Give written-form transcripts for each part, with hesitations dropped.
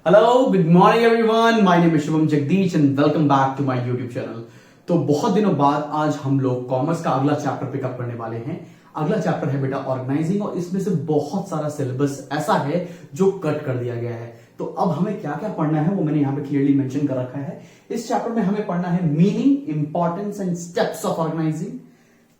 Hello, good morning everyone. My name is Shubham Jagdish and welcome back to my YouTube channel. तो बहुत दिनों बाद आज हम लोग कॉमर्स का अगला चैप्टर पिकअप करने वाले हैं। अगला चैप्टर है बेटा ऑर्गेनाइजिंग, और इसमें से बहुत सारा सिलेबस ऐसा है जो कट कर दिया गया है। तो अब हमें क्या क्या पढ़ना है वो मैंने यहाँ पे क्लियरली मेंशन कर रखा है। इस चैप्टर में हमें पढ़ना है meaning, importance and steps of organising.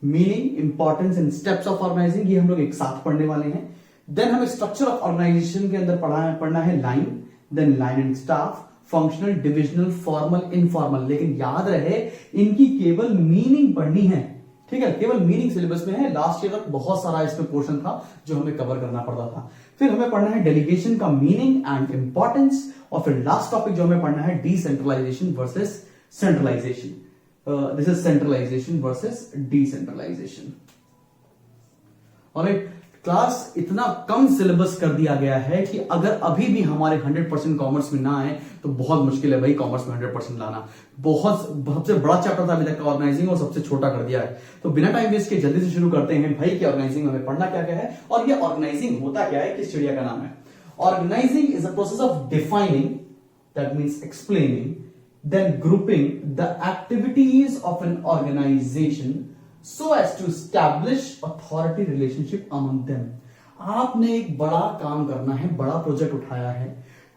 Meaning, importance and steps of organising ये हम लोग एक साथ पढ़ने वाले हैं। देन हमें स्ट्रक्चर ऑफ ऑर्गेनाइजेशन के अंदर पढ़ना है line, then line and staff, functional, divisional, formal, informal. लेकिन याद रहे इनकी केवल मीनिंग पढ़नी है, ठीक है। केवल मीनिंग सिलेबस में है। लास्ट ईयर तक बहुत सारा इसमें पोर्शन था जो हमें कवर करना पड़ता था। फिर हमें पढ़ना है डेलीगेशन का मीनिंग एंड इंपॉर्टेंस, और फिर लास्ट टॉपिक जो हमें पढ़ना है decentralisation versus centralisation. This is centralisation versus decentralisation. Alright, class इतना कम सिलेबस कर दिया गया है कि अगर अभी भी हमारे 100% कॉमर्स में ना आए तो बहुत मुश्किल है भाई कॉमर्स में 100% लाना। बहुत सबसे बड़ा चैप्टर था अभी तक का ऑर्गेनाइजिंग, और सबसे छोटा कर दिया है। तो बिना टाइम वेस्ट के जल्दी से शुरू करते हैं भाई कि ऑर्गेनाइजिंग में हमें पढ़ना क्या क्या है, और ये ऑर्गेनाइजिंग होता क्या है, किस चिड़िया का नाम है। Organising is a process of defining, that means explaining, then grouping the activities of an organization so as to establish authority relationship among them। आपने एक बड़ा काम करना है, बड़ा प्रोजेक्ट उठाया है,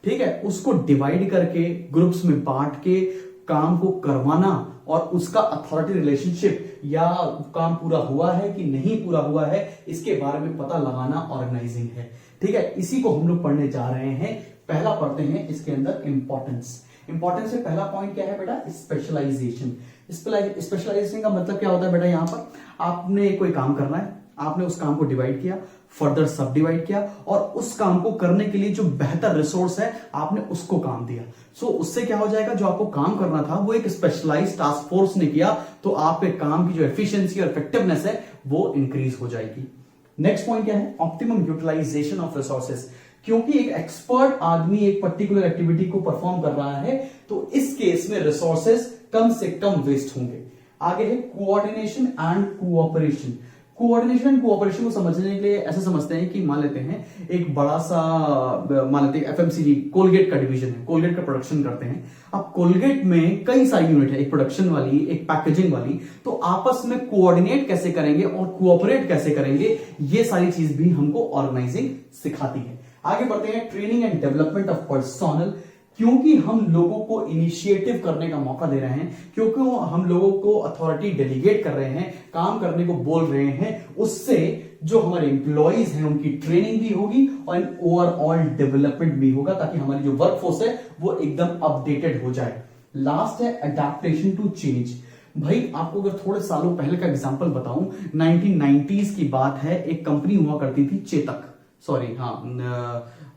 ठीक है, उसको डिवाइड करके ग्रुप्स में बांट के काम को करवाना, और उसका अथॉरिटी रिलेशनशिप या काम पूरा हुआ है कि नहीं पूरा हुआ है इसके बारे में पता लगाना ऑर्गेनाइजिंग है, ठीक है। इसी को हम लोग पढ़ने जा रहे हैं। पहला पढ़ते हैं इसके अंदर इंपॉर्टेंस। इंपॉर्टेंस से पहला पॉइंट क्या है बेटा, स्पेशलाइजेशन। स्पेशलाइजेशन का मतलब क्या होता है बेटा, यहां पर आपने कोई काम करना है, आपने उस काम को डिवाइड किया, फर्दर सब डिवाइड किया, और उस काम को करने के लिए जो बेहतर रिसोर्स है आपने उसको काम दिया। सो उससे क्या हो जाएगा, जो आपको काम करना था वो एक स्पेशलाइज्ड टास्क फोर्स ने किया, तो आपके काम की जो एफिशिएंसी और इफेक्टिवनेस है वो इंक्रीज हो जाएगी। नेक्स्ट पॉइंट क्या है, ऑप्टिमम यूटिलाइजेशन ऑफ रिसोर्सेस। क्योंकि एक एक्सपर्ट आदमी एक पर्टिकुलर एक्टिविटी को परफॉर्म कर रहा है तो इस केस में रिसोर्सेस कम से कम वेस्ट होंगे। आगे है coordination and cooperation. Coordination and cooperation को समझने के लिए ऐसे समझते हैं कि मान लेते हैं एक बड़ा सा, मान लेते हैं एफएमसीजी कोलगेट का डिवीजन है, कोलगेट का प्रोडक्शन करते हैं। अब कोलगेट में कई सारी यूनिट है, एक प्रोडक्शन वाली, एक पैकेजिंग वाली, तो आपस में कोऑर्डिनेट कैसे करेंगे और कोऑपरेट कैसे करेंगे, ये सारी चीज भी हमको ऑर्गेनाइजिंग सिखाती है। आगे बढ़ते हैं training and development of personnel. क्योंकि हम लोगों को इनिशिएटिव करने का मौका दे रहे हैं, क्योंकि हम लोगों को अथॉरिटी डेलीगेट कर रहे हैं, काम करने को बोल रहे हैं, उससे जो हमारे एम्प्लॉइज हैं उनकी ट्रेनिंग भी होगी और ओवरऑल डेवलपमेंट भी होगा, ताकि हमारी जो वर्कफोर्स है वो एकदम अपडेटेड हो जाए। लास्ट है अडेप्टेशन टू चेंज। भाई आपको अगर थोड़े सालों पहले का एग्जांपल बताऊं, 1990s की बात है। एक कंपनी हुआ करती थी चेतक, सॉरी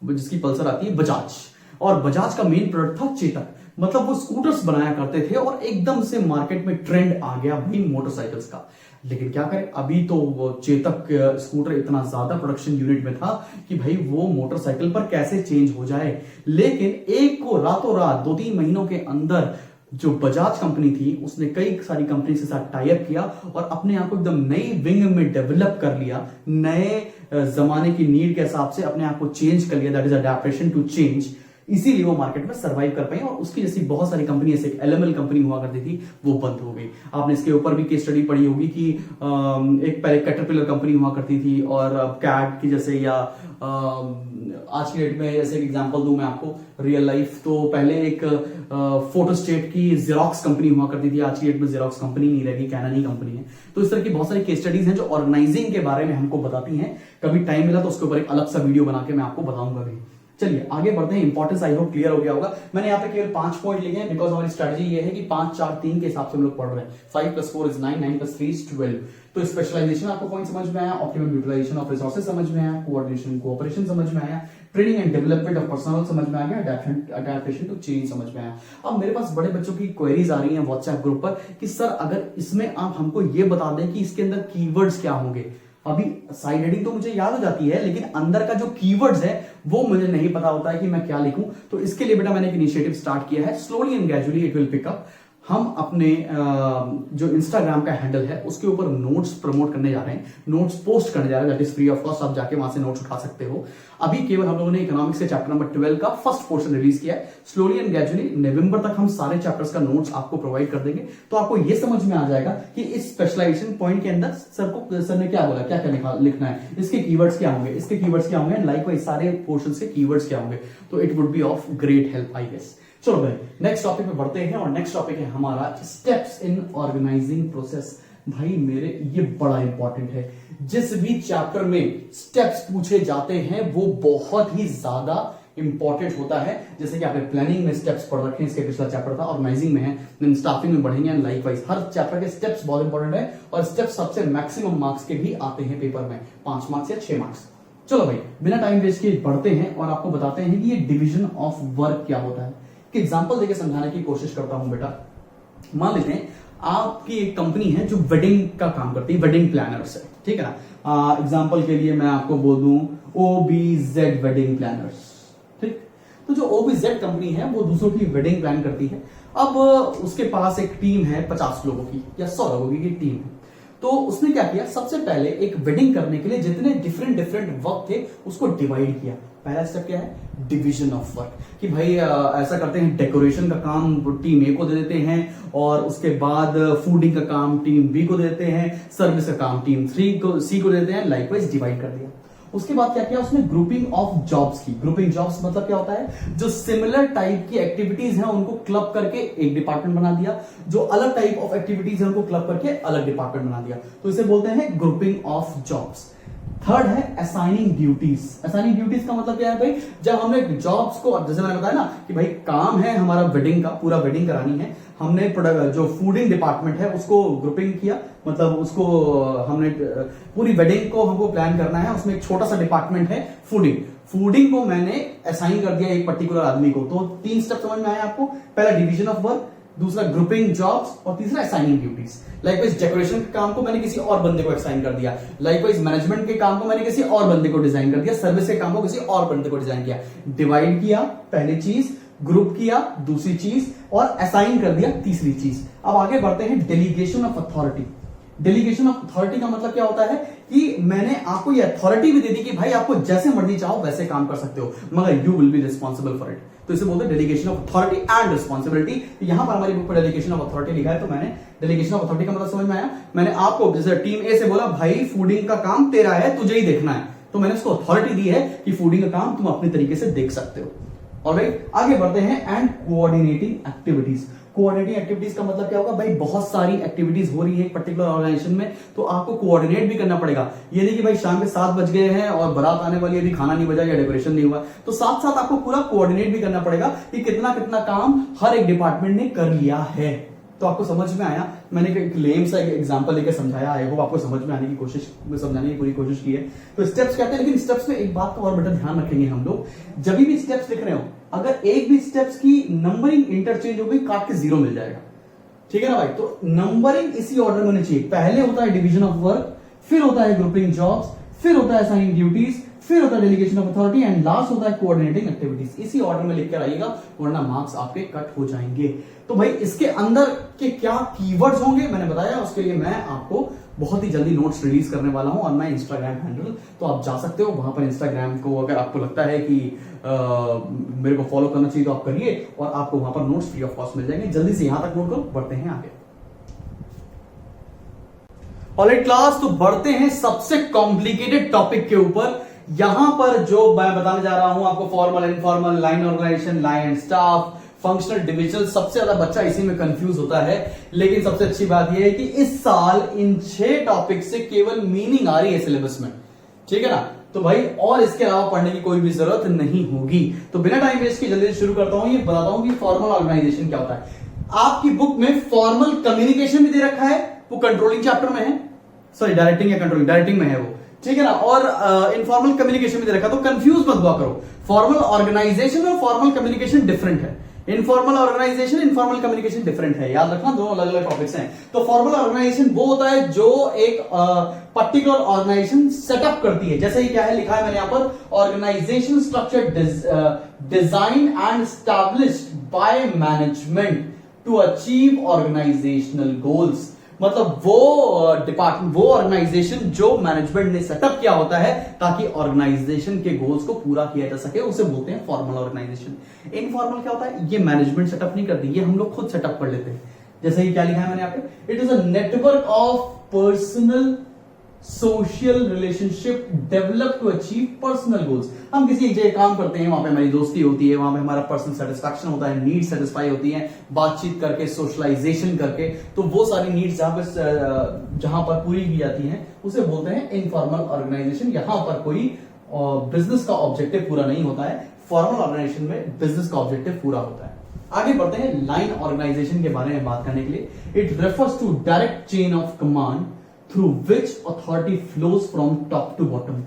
जिसकी पल्सर आती है बजाज, और बजाज का मेन प्रोडक्ट था चेतक। मतलब वो स्कूटर्स बनाया करते थे, और एकदम से मार्केट में ट्रेंड आ गया भाई मोटरसाइकिल्स का। लेकिन क्या करें, अभी तो वो चेतक स्कूटर इतना ज्यादा प्रोडक्शन यूनिट में था कि भाई वो मोटरसाइकिल पर कैसे चेंज हो जाए। लेकिन एक को रातों रात 2-3 महीनों के अंदर जो बजाज कंपनी थी उसने कई सारी कंपनी के साथ टाई अप किया और अपने आप को एकदम नई विंग में डेवलप कर लिया, नए जमाने की नीड के हिसाब से अपने आप को चेंज कर लिया। That is adaptation to change. इसीलिए वो मार्केट में सर्वाइव कर पाई, और उसकी जैसी बहुत सारी कंपनी, जैसे एलएमएल कंपनी हुआ करती थी वो बंद हो गई। आपने इसके ऊपर भी केस स्टडी पढ़ी होगी कि एक पहले कैटरपिलर कंपनी हुआ करती थी, और कैट की जैसे, या आज की डेट में जैसे एक एग्जांपल दूं मैं आपको रियल लाइफ, तो पहले एक फोटोस्टेट की जेरोक्स कंपनी हुआ करती थी, आज की डेट में जेरोक्स कंपनी नहीं रहेगी, कैनन ही कंपनी है। तो इस तरह की बहुत सारी केस स्टडीज हैं जो ऑर्गेनाइजिंग के बारे में हमको बताती हैं। कभी टाइम मिला तो उसके ऊपर एक अलग सा वीडियो बना के मैं आपको बताऊंगा भी। चलिए आगे बढ़ते हैं। इंपॉर्टेंस आई होप क्लियर हो गया होगा। मैंने यहाँ पे केवल 5 पॉइंट लिखे हैं, बिकॉज हमारी स्ट्रेटजी ये है कि 5 4 3 के हिसाब से हम लोग पढ़ रहे हैं। 5 + 4 = 9, 9 + 3 = 12। तो स्पेशलाइजेशन आपको पॉइंट समझ में आया, ऑप्टिमम यूटिलाइजेशन ऑफ रिसोर्सेज समझ में आया, कोऑर्डिनेशन कोऑपरेशन समझ में आया, training and development of personal समझ में आ गया, अडैप्टेशन टू चेंज समझ में आया। अब मेरे पास बड़े बच्चों की क्वेरीज आ रही हैं व्हाट्सएप ग्रुप पर कि सर अगर इसमें आप हमको ये बता दें कि इसके अंदर कीवर्ड्स क्या होंगे। अभी साइड हेडिंग तो मुझे याद हो जाती है, लेकिन अंदर का जो कीवर्ड्स है वो मुझे नहीं पता होता है कि मैं क्या लिखूं। तो इसके लिए बेटा मैंने एक इनिशिएटिव स्टार्ट किया है, slowly and gradually it will pick up. हम अपने जो इंस्टाग्राम का हैंडल है उसके ऊपर नोट्स प्रमोट करने जा रहे हैं, नोट्स पोस्ट करने जा रहे हैं, that is free of cost. आप जाके वहां से नोट्स उठा सकते हो। अभी केवल हम लोगों ने इकोनॉमिक्स के चैप्टर नंबर 12 का फर्स्ट पोर्शन रिलीज किया है। स्लोली एंड ग्रेजुअली नवंबर तक हम सारे चैप्टर्स का नोट्स आपको प्रोवाइड कर देंगे, तो आपको ये समझ में आ जाएगा कि इस स्पेशलाइजेशन पॉइंट के अंदर सर ने क्या बोला, क्या क्या लिखना है, इसके कीवर्ड्स क्या होंगे, इसके कीवर्ड्स क्या होंगे, लाइकवाइज सारे पोर्शंस के कीवर्ड्स क्या होंगे। तो it would be of great help I guess. चलो भाई नेक्स्ट टॉपिक पे बढ़ते हैं, और नेक्स्ट टॉपिक है हमारा स्टेप्स इन ऑर्गेनाइजिंग प्रोसेस। भाई मेरे ये बड़ा इंपॉर्टेंट है। जिस भी चैप्टर में स्टेप्स पूछे जाते हैं वो बहुत ही ज्यादा इंपॉर्टेंट होता है। जैसे कि आपने प्लानिंग में स्टेप्स पढ़ रखे हैं, इसके पिछला चैप्टर था, ऑर्गेनाइजिंग में है, देन स्टाफिंग में बढ़ेंगे, एंड लाइकवाइज हर चैप्टर के स्टेप्स बहुत इंपॉर्टेंट है। और स्टेप्स सबसे मैक्सिमम मार्क्स के भी आते हैं पेपर में, 5 मार्क्स या 6 मार्क्स। चलो भाई बिना टाइम वेस्ट किए बढ़ते हैं और आपको बताते हैं कि ये डिवीजन ऑफ वर्क क्या होता है। कि एग्जांपल देके समझाने की कोशिश करता हूं बेटा। मान लेते हैं आपकी एक कंपनी है जो वेडिंग का काम करती है, वेडिंग प्लानर्स है, ठीक है ना। एग्जांपल के लिए मैं आपको बोल दूं OBZ वेडिंग प्लानर्स, ठीक। तो जो OBZ कंपनी है वो दूसरों की वेडिंग प्लान करती है। अब उसके पास एक टीम है 50 लोगों की या 100 लोगों की टीम है। तो उसने क्या किया, सबसे पहले एक वेडिंग करने के लिए जितने डिफरेंट वर्क थे उसको डिवाइड किया। पहला स्टेप क्या है, डिवीजन ऑफ वर्क। कि भाई ऐसा करते हैं, डेकोरेशन का काम टीम ए को दे देते हैं, और उसके बाद फूडिंग का काम टीम बी को दे देते हैं, सर्विस का काम टीम सी को दे देते हैं, लाइकवाइज डिवाइड कर दिया। उसके बाद क्या किया उसने, ग्रुपिंग ऑफ जॉब्स की। ग्रुपिंग जॉब्स मतलब क्या होता है, जो सिमिलर टाइप की एक्टिविटीज हैं उनको क्लब करके एक डिपार्टमेंट बना दिया, जो अलग टाइप ऑफ एक्टिविटीज है उनको क्लब करके अलग डिपार्टमेंट बना दिया। तो इसे बोलते हैं ग्रुपिंग ऑफ जॉब्स। थर्ड है असाइनिंग ड्यूटीज। असाइनिंग ड्यूटीज का मतलब क्या है भाई, जब हमने जॉब्स को, जैसे मैंने बताया ना कि भाई काम है हमारा वेडिंग का, पूरा वेडिंग करानी है, हमने जो फूडिंग डिपार्टमेंट है उसको ग्रुपिंग किया, मतलब उसको हमने पूरी वेडिंग को हमको प्लान करना है, उसमें एक छोटा सा डिपार्टमेंट है फूडिंग। फूडिंग को मैंने असाइन कर दिया एक पर्टिकुलर आदमी को। तो 3 स्टेप समझ में आया आपको, पहला डिवीजन ऑफ वर्क, दूसरा ग्रुपिंग जॉब्स, और तीसरा असाइनिंग ड्यूटीज। लाइकवाइज डेकोरेशन के काम को मैंने किसी और बंदे को असाइन कर दिया, लाइकवाइज मैनेजमेंट के काम को मैंने किसी और बंदे को डिजाइन कर दिया, सर्विस के काम को किसी और बंदे को डिजाइन किया। डिवाइड किया पहली चीज, ग्रुप किया दूसरी चीज, और असाइन कर दिया तीसरी चीज। अब आगे बढ़ते हैं delegation of authority. Delegation of authority का मतलब क्या होता है कि मैंने आपको ये अथॉरिटी भी दे दी कि भाई आपको जैसे मर्जी चाहो वैसे काम कर सकते हो, मगर you will be responsible for it. तो इसे बोलते हैं delegation of authority and responsibility. यहां पर हमारी बुक पर डेलीगेशन ऑफ अथॉरिटी लिखा है, तो मैंने डेलीगेशन ऑफ अथॉरिटी का मतलब समझ में आया। मैंने आपको जैसे टीम ए से बोला भाई फूडिंग का काम तेरा है, तुझे ही देखना है, तो मैंने उसको अथॉरिटी दी है कि फूडिंग का काम तुम अपने तरीके से देख सकते हो। ऑलराइट, आगे बढ़ते हैं and coordinating activities. Coordinating activities का मतलब क्या होगा, भाई बहुत सारी एक्टिविटीज हो रही है एक पर्टिकुलर ऑर्गेनाइजेशन में, तो आपको कोऑर्डिनेट भी करना पड़ेगा। ये नहीं कि भाई शाम के 7 बज गए हैं और बारात आने वाली है, अभी खाना नहीं बजा या डेकोरेशन नहीं हुआ, तो साथ साथ आपको पूरा कोऑर्डिनेट भी करना पड़ेगा कि कितना कितना काम हर एक डिपार्टमेंट ने कर लिया है। तो आपको समझ में आया, मैंने एक लेम सा एग्जांपल लेकर समझाया, आई होप आपको समझ में आने की कोशिश, समझाने की पूरी कोशिश की है। तो स्टेप्स कहते हैं, लेकिन स्टेप्स में एक बात का और बेटा ध्यान रखेंगे हम लोग, जब भी स्टेप्स लिख रहे हो, अगर एक भी स्टेप्स की नंबरिंग इंटरचेंज हो गई, काट के 0 मिल जाएगा, ठीक है ना भाई। तो नंबरिंग इसी ऑर्डर में होनी चाहिए, पहले होता है डिवीजन ऑफ वर्क, फिर होता है ग्रुपिंग जॉब्स, फिर होता है असाइनिंग ड्यूटीज, फिर होता है delegation of authority, and last होता है कोऑर्डिनेटिंग एक्टिविटीज। इसी ऑर्डर में लिख कर आइएगा, वरना मार्क्स आपके कट हो जाएंगे। तो भाई इसके अंदर के क्या कीवर्ड्स होंगे मैंने बताया, उसके लिए मैं आपको बहुत ही जल्दी नोट्स रिलीज करने वाला हूं, और मैं इंस्टाग्राम हैंडल, तो आप जा सकते हो वहां पर इंस्टाग्राम को, अगर आपको लगता है कि मेरे को फॉलो करना चाहिए तो आप करिए, और आपको वहां पर नोट्स फ्री ऑफ कॉस्ट मिल जाएंगे। जल्दी से यहां तक नोट करो, बढ़ते हैं आगे। ऑलराइट क्लास, तो बढ़ते हैं सबसे कॉम्प्लिकेटेड टॉपिक के ऊपर। यहां पर जो मैं बताने जा रहा हूं आपको, formal, informal, line organisation, line and staff, functional, divisional, सबसे ज्यादा बच्चा इसी में कंफ्यूज होता है। लेकिन सबसे अच्छी बात यह है कि इस साल इन 6 टॉपिक से केवल मीनिंग आ रही है सिलेबस में, ठीक है ना। तो भाई और इसके अलावा पढ़ने की कोई भी जरूरत नहीं होगी। तो बिना टाइम वेस्ट के जल्दी से शुरू करता हूं, ये बताता हूं कि फॉर्मल ऑर्गेनाइजेशन क्या होता है। आपकी बुक में फॉर्मल कम्युनिकेशन भी दे रखा है, वो कंट्रोलिंग चैप्टर में है, सॉरी डायरेक्टिंग या कंट्रोलिंग, डायरेक्टिंग में है वो, ठीक है ना। और इनफॉर्मल कम्युनिकेशन भी दे रखा, तो कंफ्यूज मत हुआ करो। फॉर्मल ऑर्गेनाइजेशन और फॉर्मल कम्युनिकेशन डिफरेंट है। Informal organisation, informal communication different है, याद रखना, दोनों अलग अलग टॉपिक्स हैं। तो फॉर्मल ऑर्गेनाइजेशन वो होता है जो एक पर्टिकुलर ऑर्गेनाइजेशन सेटअप करती है। जैसे ही क्या है लिखा है मैंने यहां पर, organisation structure design and established by management to achieve organisational goals. मतलब वो डिपार्टमेंट, वो ऑर्गेनाइजेशन जो मैनेजमेंट ने सेटअप किया होता है ताकि ऑर्गेनाइजेशन के गोल्स को पूरा किया जा सके, उसे बोलते हैं फॉर्मल ऑर्गेनाइजेशन। इनफॉर्मल क्या होता है? ये मैनेजमेंट सेटअप नहीं करती, ये हम लोग खुद सेटअप कर लेते हैं। जैसे कि क्या लिखा है मैंने यहाँ पे, it is a network of personal social relationship develop to achieve personal goals. हम किसी एक जगह काम करते हैं, वहां पे हमारी दोस्ती होती है, वहां पे हमारा पर्सनल सेटिस्फैक्शन होता है, नीड सेटिस्फाई होती है बातचीत करके, सोशलाइजेशन करके। तो वो सारी नीड्स जहां पर पूरी की जाती हैं उसे बोलते हैं इनफॉर्मल ऑर्गेनाइजेशन। यहां पर कोई बिजनेस का ऑब्जेक्टिव पूरा नहीं होता है, फॉर्मल ऑर्गेनाइजेशन में बिजनेस का ऑब्जेक्टिव पूरा होता है। आगे बढ़ते हैं लाइन ऑर्गेनाइजेशन के बारे में बात करने के लिए। It refers to direct chain of command through which authority flows from top to bottom.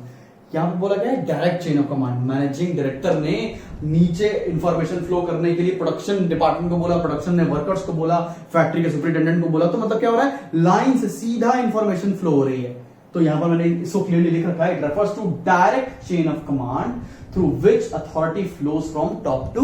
यहां पर बोला गया है direct chain of command. Managing director ने नीचे इंफॉर्मेशन फ्लो करने के लिए प्रोडक्शन डिपार्टमेंट को बोला, प्रोडक्शन ने वर्कर्स को बोला, फैक्ट्री के सुपरिटेंडेंट को बोला। तो मतलब क्या हो रहा है? लाइन से सीधा इंफॉर्मेशन फ्लो हो रही है। तो यहां पर मैंने इसको क्लियरली लिख रखा है, it refers to direct chain of command through which authority flows from top to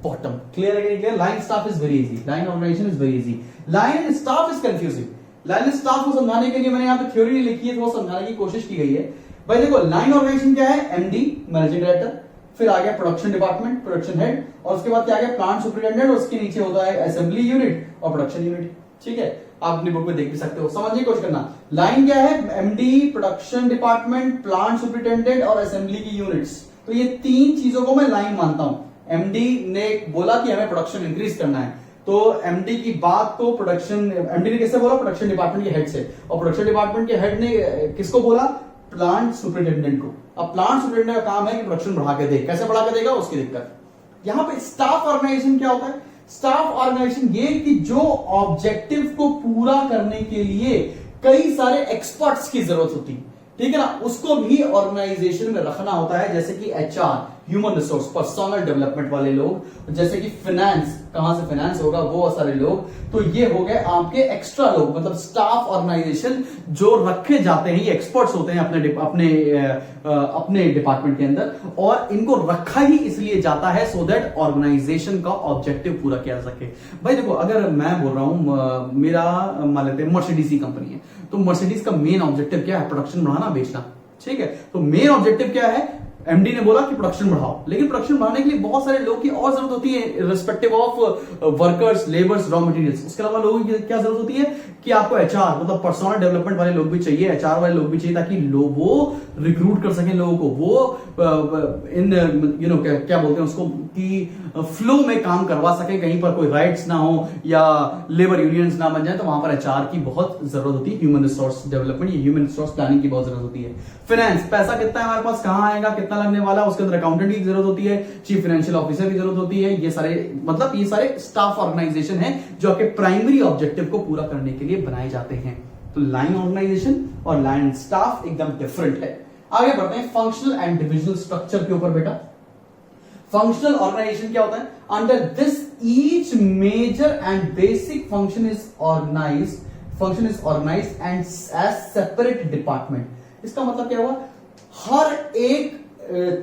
bottom. Clear है? Clear? Line staff is very easy, line organisation is very easy. Line staff is confusing. Line staff को समझाने के लिए मैंने यहाँ पे theory लिखी है, तो वो समझाने की कोशिश की गई है। भाई देखो, लाइन ऑर्गेनाइजेशन क्या है? एमडी मैनेजिंग डायरेक्टर, फिर आ गया प्रोडक्शन डिपार्टमेंट, प्रोडक्शन हेड, और उसके बाद क्या आ गया? प्लांट सुपरिटेंडेंट, और उसके नीचे होता है असेंबली यूनिट और प्रोडक्शन यूनिट। ठीक है, आप अपनी बुक में देख भी सकते हो, समझने की कोशिश करना। लाइन क्या है? MD, production department, plant superintendent और असेंबली की यूनिट्स। तो ये तीन चीजों को मैं लाइन मानता हूं। एमडी ने बोला कि हमें प्रोडक्शन इंक्रीज करना है, तो एमडी की बात को एमडी ने किससे बोला? प्रोडक्शन डिपार्टमेंट के हेड से। और प्रोडक्शन डिपार्टमेंट के हेड ने किसको बोला? प्लांट सुपरिटेंडेंट को। अब प्लांट सुपरिटेंडेंट का काम है कि प्रोडक्शन बढ़ा के दे। कैसे बढ़ा के देगा? उसकी दिक्कत। यहां पे स्टाफ ऑर्गेनाइजेशन क्या होता है? स्टाफ ऑर्गेनाइजेशन ये कि जो ऑब्जेक्टिव को पूरा करने के लिए कई सारे एक्सपर्ट्स की जरूरत होती है, ठीक है ना, उसको भी ऑर्गेनाइजेशन में रखना होता है। जैसे कि HR, human resource, personal development वाले लोग, जैसे कि फाइनेंस, कहां से फाइनेंस होगा, वो सारे लोग। तो ये हो गए आपके एक्स्ट्रा लोग, मतलब स्टाफ ऑर्गेनाइजेशन जो रखे जाते हैं, ये एक्सपर्ट्स होते हैं अपने डिपार्टमेंट के अंदर, और इनको रखा ही इसलिए जाता है सो दैट ऑर्गेनाइजेशन का ऑब्जेक्टिव पूरा किया जा सके। भाई देखो, अगर मैं बोल रहा हूं, मेरा मान लेते हैं मर्सिडीज की कंपनी है, तो मर्सिडीज का मेन ऑब्जेक्टिव क्या है? प्रोडक्शन बढ़ाना, बेचना। ठीक है, तो मेन ऑब्जेक्टिव क्या है? एमडी ने बोला कि प्रोडक्शन बढ़ाओ, लेकिन प्रोडक्शन बढ़ाने के लिए बहुत सारे लोगों की और जरूरत होती है, respective of workers, labours, raw materials. उसके अलावा लोगों की क्या जरूरत होती है कि आपको एचआर, मतलब पर्सनल डेवलपमेंट वाले लोग भी चाहिए, एचआर वाले लोग भी चाहिए, ताकि लोग वो रिक्रूट कर सकें लोगों को, वो क्या बोलते हैं उसको, कि फ्लो में काम करवा सके, कहीं पर कोई राइट्स ना हो या लेबर यूनियंस ना बन जाए। तो वहां पर एचआर की बहुत जरूरत होती है, human resource development, human resource planning की बहुत जरूरत होती है। फाइनेंस, पैसा कितना है हमारे पास, कहां आएगा, कितना लगने वाला, उसके अंदर अकाउंटेंट की जरूरत होती है, चीफ फाइनेंशियल ऑफिसर की जरूरत होती है। ये सारे स्टाफ ऑर्गेनाइजेशन है जो आपके प्राइमरी ऑब्जेक्टिव को पूरा करने के लिए बनाए जाते हैं। तो लाइन ऑर्गेनाइजेशन और लाइन स्टाफ एकदम डिफरेंट है। आगे बढ़ते हैं फंक्शनल एंड डिविजनल स्ट्रक्चर के ऊपर। बेटा, फंक्शनल ऑर्गेनाइजेशन क्या होता है? Under this each major and basic function is organised and as separate department. इसका मतलब क्या हुआ? हर एक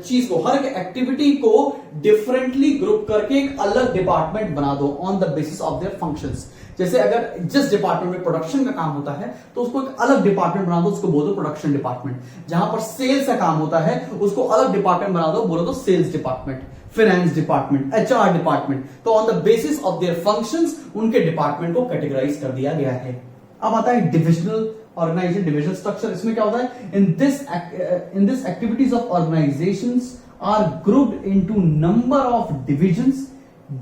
चीज को, हर एक एक्टिविटी को डिफरेंटली ग्रुप करके एक अलग डिपार्टमेंट बना दो on the basis of their functions. जैसे अगर जिस डिपार्टमेंट में प्रोडक्शन का काम होता है तो उसको एक अलग डिपार्टमेंट बना दो, उसको बोलो तो प्रोडक्शन डिपार्टमेंट। जहां पर सेल्स का काम होता है उसको अलग डिपार्टमेंट बना दो, बोलो तो sales department, finance department, HR department. तो on the basis of their functions उनके डिपार्टमेंट को कैटेगराइज कर दिया गया है। अब आता है डिविजनल ऑर्गेनाइजेशन, डिविजनल स्ट्रक्चर। इसमें क्या होता है? In this activities of organisations are grouped into number of divisions.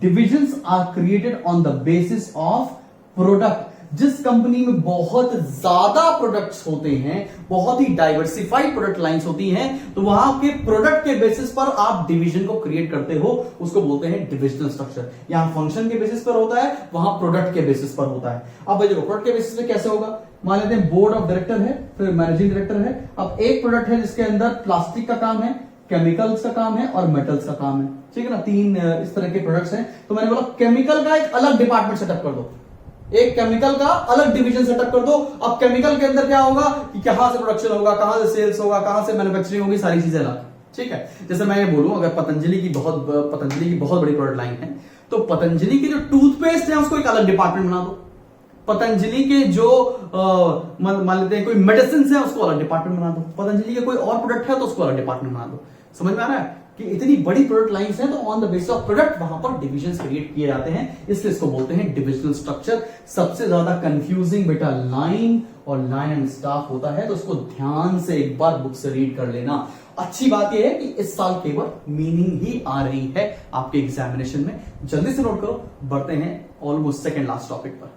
Divisions are created on the basis of product. जिस कंपनी में बहुत ज्यादा प्रोडक्ट्स होते हैं, बहुत ही डाइवर्सिफाइड प्रोडक्ट लाइंस होती हैं, तो वहां के प्रोडक्ट के बेसिस पर आप डिवीजन को क्रिएट करते हो, उसको बोलते हैं डिविजनल स्ट्रक्चर। यहां फंक्शन के बेसिस पर होता है, वहां प्रोडक्ट के बेसिस पर होता है। अब भाई देखो, प्रोडक्ट के बेसिस पे कैसे होगा? मान लेते हैं बोर्ड ऑफ डायरेक्टर है, फिर मैनेजिंग डायरेक्टर है। अब एक प्रोडक्ट है जिसके अंदर प्लास्टिक का काम है, केमिकल्स का काम है और मेटल्स का काम है, ठीक है ना, तीन इस तरह के प्रोडक्ट्स हैं। तो मैंने बोला केमिकल का एक अलग डिपार्टमेंट सेटअप कर दो, एक केमिकल का अलग डिवीजन सेटअप कर दो। अब केमिकल के अंदर क्या होगा कि कहां से प्रोडक्शन होगा, कहां से सेल्स होगा, कहां से मैन्युफैक्चरिंग होगी, सारी चीजें अलग। ठीक है। जैसे मैं ये बोलूं, अगर पतंजलि की बहुत बड़ी प्रोडक्ट लाइन है, तो पतंजलि की जो टूथपेस्ट है उसको एक अलग डिपार्टमेंट बना दो। पतंजलि के जो मान लेते हैं कोई मेडिसिन है, उसको अलग डिपार्टमेंट बना दो। पतंजलि के कोई और प्रोडक्ट है तो उसको अलग डिपार्टमेंट बना दो। समझ में आ रहा है कि इतनी बड़ी प्रोडक्ट लाइंस है, तो on the basis of product वहां पर डिविजन क्रिएट किए जाते हैं, इसलिए इसको बोलते हैं डिविजनल स्ट्रक्चर। सबसे ज्यादा कंफ्यूजिंग बेटा लाइन और लाइन एंड स्टाफ होता है, तो उसको ध्यान से एक बार बुक से रीड कर लेना। अच्छी बात यह है कि इस साल केवल मीनिंग ही आ रही है आपके एग्जामिनेशन में। जल्दी से नोट करो, बढ़ते हैं ऑलमोस्ट सेकंड लास्ट टॉपिक पर।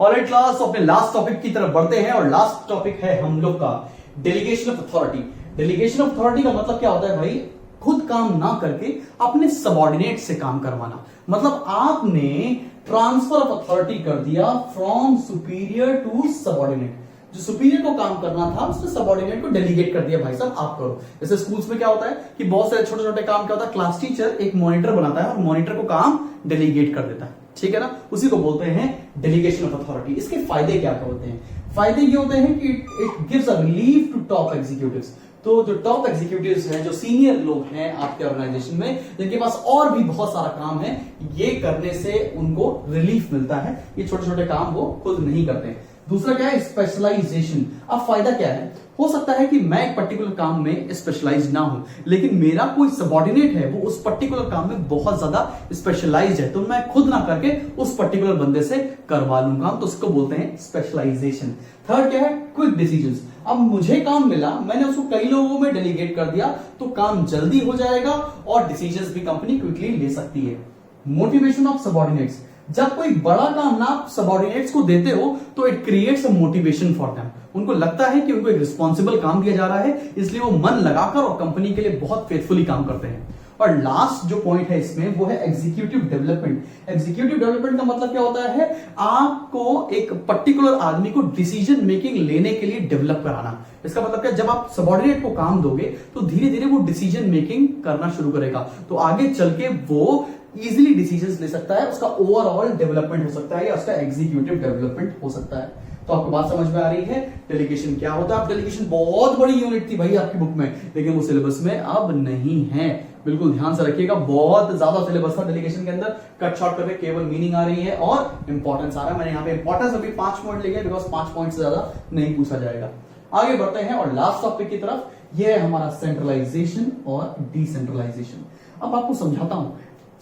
ऑलराइट क्लास, अपने लास्ट टॉपिक की तरफ बढ़ते हैं, और लास्ट टॉपिक है हम लोग का delegation of authority. Delegation of authority का मतलब क्या होता है भाई? खुद काम ना करके अपने सबऑर्डिनेट से काम करवाना। मतलब आपने ट्रांसफर ऑफ अथॉरिटी कर दिया फ्रॉम सुपीरियर टू सबऑर्डिनेट। जो सुपीरियर को काम करना था उसने सबऑर्डिनेट को डेलीगेट कर दिया, भाई साहब आप करो। जैसे स्कूल्स में क्या होता है कि बहुत सारे छोटे छोटे काम क्या होता है, क्लास टीचर एक मॉनिटर बनाता है और मॉनिटर को काम डेलीगेट कर देता है, ठीक है ना, उसी को बोलते हैं डेलीगेशन ऑफ अथॉरिटी। इसके फायदे क्या क्या होते हैं? फायदे ये होते हैं कि it gives a relief to top executives. तो जो टॉप एग्जीक्यूटिव्स हैं, जो सीनियर लोग हैं आपके ऑर्गेनाइजेशन में, जिनके पास और भी बहुत सारा काम है, ये करने से उनको रिलीफ मिलता है। ये छोटे छोटे काम वो खुद नहीं करते हैं। दूसरा क्या है? स्पेशलाइजेशन। अब फायदा क्या है? हो सकता है कि मैं एक पर्टिकुलर काम में स्पेशलाइज ना हूं, लेकिन मेरा कोई सबऑर्डिनेट है वो उस पर्टिकुलर काम में बहुत ज्यादा स्पेशलाइज्ड है, तो मैं खुद ना करके उस पर्टिकुलर बंदे से करवा लूंगा, तो उसको बोलते हैं स्पेशलाइजेशन। थर्ड क्या है? Quick decisions. अब मुझे काम मिला, मैंने उसको कई लोगों में डेलीगेट कर दिया, तो काम जल्दी हो जाएगा और डिसीजंस भी कंपनी क्विकली ले सकती है। Motivation of subordinates. जब कोई बड़ा काम ना आप सबऑर्डिनेट्स को देते हो, तो it creates a motivation for them. उनको लगता है कि उनको एक रिस्पॉन्सिबल काम दिया जा रहा है, इसलिए वो मन लगाकर और कंपनी के लिए बहुत फेथफुली काम करते हैं। और लास्ट जो पॉइंट है इसमें, वो है एग्जीक्यूटिव डेवलपमेंट। एग्जीक्यूटिव डेवलपमेंट का मतलब क्या होता है? आपको एक पर्टिकुलर आदमी को डिसीजन मेकिंग लेने के लिए डेवलप कराना। इसका मतलब क्या? जब आप सबऑर्डिनेट को काम दोगे, तो धीरे धीरे वो डिसीजन मेकिंग करना शुरू करेगा, तो आगे चल के वो इजीली डिसीजंस ले सकता है, उसका ओवरऑल डेवलपमेंट हो सकता है या उसका एग्जीक्यूटिव डेवलपमेंट हो सकता है। तो आपको बात समझ में आ रही है डेलीगेशन क्या होता है? डेलीगेशन बहुत बड़ी यूनिट थी भाई आपकी बुक में, लेकिन वो सिलेबस में अब नहीं है। बिल्कुल ध्यान से रखिएगा, बहुत ज्यादा सिलेबस था डेलीगेशन के अंदर, कट शॉर्ट करके केवल मीनिंग आ रही है और इंपॉर्टेंस आ रहा है। मैंने यहाँ पे इंपॉर्टेंस अभी 5 पॉइंट लिखे, बिकॉज 5 पॉइंट से ज्यादा नहीं पूछा जाएगा। आगे बढ़ते हैं और लास्ट टॉपिक की तरफ, यह है हमारा सेंट्रलाइजेशन और डिसेंट्रलाइजेशन। अब आपको समझाता हूं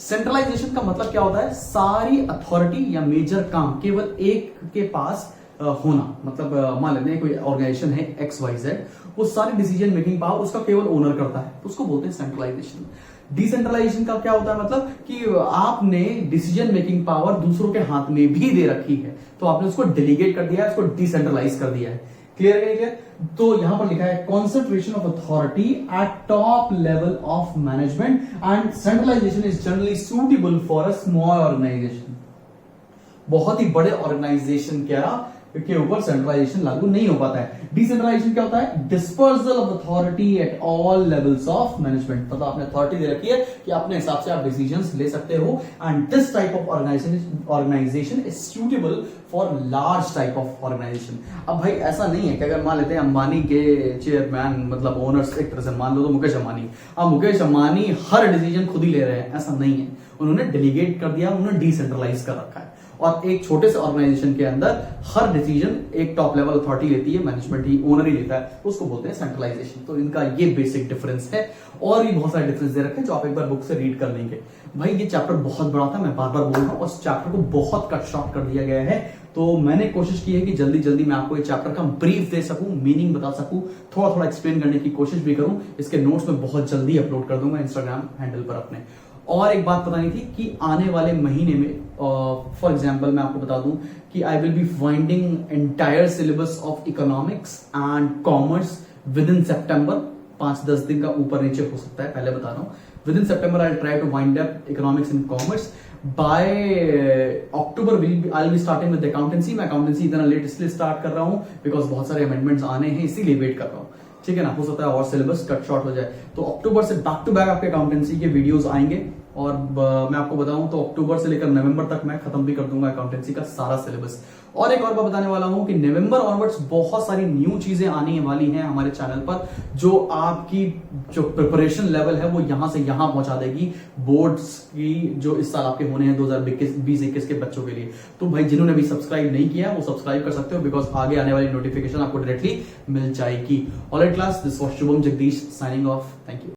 सेंट्रलाइजेशन का मतलब क्या होता है। सारी अथॉरिटी या मेजर काम केवल एक के पास होना। मतलब मान लेते हैं कोई ऑर्गेनाइजेशन है XYZ, वो सारी डिसीजन मेकिंग पावर उसका केवल ओनर करता है, तो उसको बोलते हैं सेंट्रलाइजेशन। डिसेंट्रलाइजेशन का क्या होता है? मतलब कि आपने डिसीजन मेकिंग पावर दूसरों के हाथ में भी दे रखी है, तो आपने उसको डेलीगेट कर दिया है, उसको डिसेंट्रलाइज कर दिया है। क्लियर है? क्लियर? तो यहां पर लिखा है concentration of authority at top level of management and centralization is generally suitable for a small organization. बहुत ही बड़े ऑर्गेनाइजेशन के ऊपर सेंट्रलाइजेशन लागू नहीं हो पाता है। डिसेंट्रलाइजेशन क्या होता है? Dispersal of authority at all levels of management. मतलब आपने अथॉरिटी दे रखी है कि अपने हिसाब से आप डिसीजंस ले सकते हो, and this type of organization is suitable for large type of organization. अब भाई ऐसा नहीं है कि अगर मान लेते हैं अंबानी के चेयरमैन मतलब ओनर्स एक तरह से मान लो तो मुकेश अंबानी, अब मुकेश अंबानी हर डिसीजन खुद ही ले रहे हैं, ऐसा नहीं है। उन्होंने डेलीगेट कर दिया, उन्होंने डिसेंट्रलाइज कर रखा है। और एक छोटे से ऑर्गेनाइजेशन के अंदर हर डिसीजन एक टॉप लेवल अथॉरिटी लेती है, मैनेजमेंट ही ओनर ही लेता है, उसको बोलते हैं सेंट्रलाइजेशन। तो इनका ये बेसिक डिफरेंस है, और भी बहुत सारे डिफरेंस दे रखे हैं जो आप एक बार बुक से रीड कर लेंगे। भाई ये चैप्टर बहुत बड़ा था, मैं बार बार बोल रहा हूं, उस चैप्टर को बहुत कट शॉर्ट कर दिया गया है। तो मैंने कोशिश की है कि जल्दी जल्दी मैं आपको ये चैप्टर का ब्रीफ दे सकूं, मीनिंग बता सकूं, थोड़ा थोड़ा एक्सप्लेन करने की कोशिश भी करूं। इसके नोट्स में बहुत जल्दी अपलोड कर दूंगा इंस्टाग्राम हैंडल पर अपने। और एक बात बतानी थी कि आने वाले महीने में फॉर एग्जाम्पल मैं आपको बता दूं कि आई will be finding entire syllabus of economics and commerce with in September. 5-10 दिन का ऊपर नीचे हो सकता है, पहले बता रहा हूं। Within September I try to wind up economics and commerce. By October I will be starting with accountancy. मैं अकाउंटेंसी इतना लेट इसलिए स्टार्ट कर रहा हूं बिकॉज बहुत सारे अमेंडमेंट्स आने हैं, इसीलिए वेट कर रहा हूं, ठीक है ना। हो सकता है और सिलेबस कट शॉर्ट हो जाए, तो अक्टूबर से बैक टू बैक आपके अकाउंटेंसी के वीडियोस आएंगे। और मैं आपको बताऊं तो अक्टूबर से लेकर नवंबर तक मैं खत्म भी कर दूंगा अकाउंटेंसी का सारा सिलेबस। और एक और बात बताने वाला हूं कि नवंबर ऑनवर्ड्स बहुत सारी न्यू चीजें आने वाली हैं हमारे चैनल पर, जो आपकी जो प्रिपरेशन लेवल है वो यहां से यहां पहुंचा देगी बोर्ड्स की, जो इस साल आपके होने हैं 2020-21 के बच्चों के लिए। तो भाई जिन्होंने भी सब्सक्राइब नहीं किया वो सब्सक्राइब कर सकते हो, बिकॉज आगे आने वाली नोटिफिकेशन आपको डायरेक्टली मिल जाएगी। Alright class, this was Shubham Jagdish signing off. Thank you.